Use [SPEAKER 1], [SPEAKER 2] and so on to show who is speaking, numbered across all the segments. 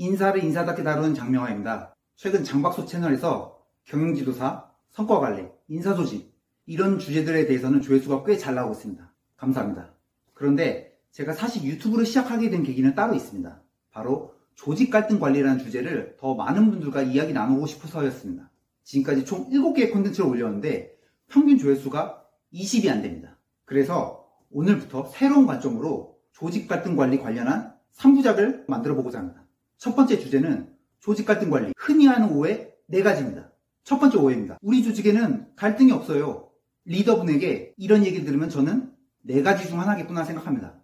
[SPEAKER 1] 인사를 인사답게 다루는 장명하입니다. 최근 장박소 채널에서 경영지도사, 성과관리, 인사조직 이런 주제들에 대해서는 조회수가 꽤 잘 나오고 있습니다. 감사합니다. 그런데 제가 사실 유튜브를 시작하게 된 계기는 따로 있습니다. 바로 조직 갈등 관리라는 주제를 더 많은 분들과 이야기 나누고 싶어서였습니다. 지금까지 총 7개의 콘텐츠를 올렸는데 평균 조회수가 20이 안 됩니다. 그래서 오늘부터 새로운 관점으로 조직 갈등 관리 관련한 3부작을 만들어 보고자 합니다. 첫 번째 주제는 조직 갈등 관리, 흔히 하는 오해 4가지입니다. 첫 번째 오해입니다. 우리 조직에는 갈등이 없어요. 리더분에게 이런 얘기를 들으면 저는 4가지 중 하나겠구나 생각합니다.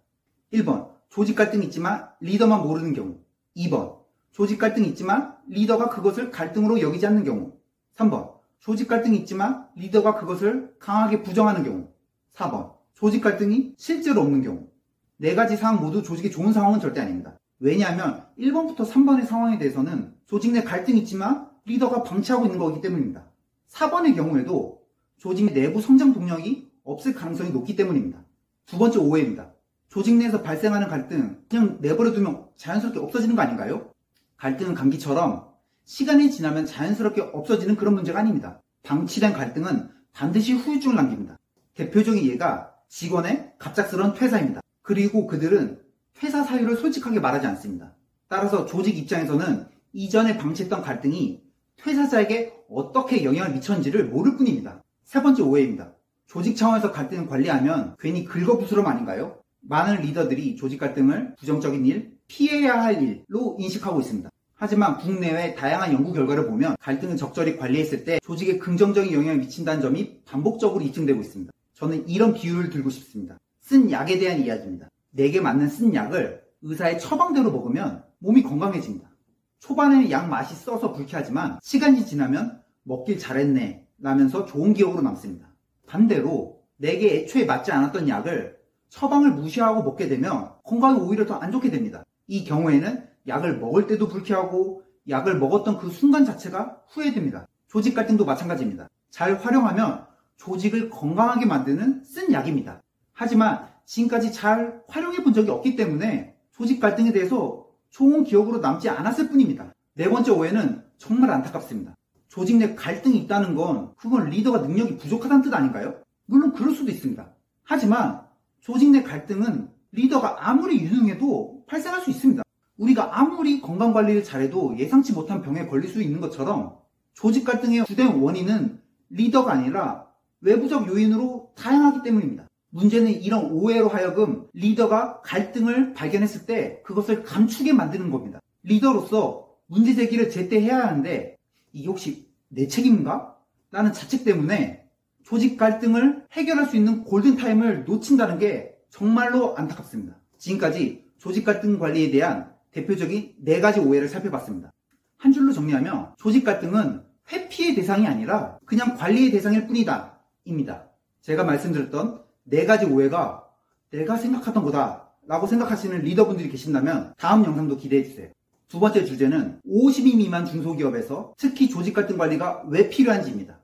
[SPEAKER 1] 1번, 조직 갈등이 있지만 리더만 모르는 경우. 2번, 조직 갈등이 있지만 리더가 그것을 갈등으로 여기지 않는 경우. 3번, 조직 갈등이 있지만 리더가 그것을 강하게 부정하는 경우. 4번, 조직 갈등이 실제로 없는 경우. 4가지 상황 모두 조직에 좋은 상황은 절대 아닙니다. 왜냐하면 1번부터 3번의 상황에 대해서는 조직 내 갈등이 있지만 리더가 방치하고 있는 거기 때문입니다. 4번의 경우에도 조직 내부 성장 동력이 없을 가능성이 높기 때문입니다. 두 번째 오해입니다. 조직 내에서 발생하는 갈등 그냥 내버려두면 자연스럽게 없어지는 거 아닌가요? 갈등은 감기처럼 시간이 지나면 자연스럽게 없어지는 그런 문제가 아닙니다. 방치된 갈등은 반드시 후유증을 남깁니다. 대표적인 예가 직원의 갑작스러운 퇴사입니다. 그리고 그들은 퇴사 사유를 솔직하게 말하지 않습니다. 따라서 조직 입장에서는 이전에 방치했던 갈등이 퇴사자에게 어떻게 영향을 미쳤는지를 모를 뿐입니다. 세 번째 오해입니다. 조직 차원에서 갈등을 관리하면 괜히 긁어부스럼 아닌가요? 많은 리더들이 조직 갈등을 부정적인 일, 피해야 할 일로 인식하고 있습니다. 하지만 국내외 다양한 연구 결과를 보면 갈등을 적절히 관리했을 때 조직에 긍정적인 영향을 미친다는 점이 반복적으로 입증되고 있습니다. 저는 이런 비유를 들고 싶습니다. 쓴 약에 대한 이야기입니다. 내게 맞는 쓴 약을 의사의 처방대로 먹으면 몸이 건강해집니다. 초반에는 약 맛이 써서 불쾌하지만 시간이 지나면 먹길 잘했네 라면서 좋은 기억으로 남습니다. 반대로 내게 애초에 맞지 않았던 약을 처방을 무시하고 먹게 되면 건강이 오히려 더 안 좋게 됩니다. 이 경우에는 약을 먹을 때도 불쾌하고 약을 먹었던 그 순간 자체가 후회됩니다. 조직 갈등도 마찬가지입니다. 잘 활용하면 조직을 건강하게 만드는 쓴 약입니다. 하지만 지금까지 잘 활용해 본 적이 없기 때문에 조직 갈등에 대해서 좋은 기억으로 남지 않았을 뿐입니다. 네 번째 오해는 정말 안타깝습니다. 조직 내 갈등이 있다는 건 그건 리더가 능력이 부족하다는 뜻 아닌가요? 물론 그럴 수도 있습니다. 하지만 조직 내 갈등은 리더가 아무리 유능해도 발생할 수 있습니다. 우리가 아무리 건강관리를 잘해도 예상치 못한 병에 걸릴 수 있는 것처럼 조직 갈등의 주된 원인은 리더가 아니라 외부적 요인으로 다양하기 때문입니다. 문제는 이런 오해로 하여금 리더가 갈등을 발견했을 때 그것을 감추게 만드는 겁니다. 리더로서 문제 제기를 제때 해야 하는데 이게 혹시 내 책임인가? 라는 자책 때문에 조직 갈등을 해결할 수 있는 골든타임을 놓친다는 게 정말로 안타깝습니다. 지금까지 조직 갈등 관리에 대한 대표적인 4가지 오해를 살펴봤습니다. 한 줄로 정리하면 조직 갈등은 회피의 대상이 아니라 그냥 관리의 대상일 뿐이다 입니다. 제가 말씀드렸던 4가지 오해가 내가 생각하던 거다 라고 생각하시는 리더분들이 계신다면 다음 영상도 기대해주세요. 두 번째 주제는 50인 미만 중소기업에서 특히 조직 갈등 관리가 왜 필요한지입니다.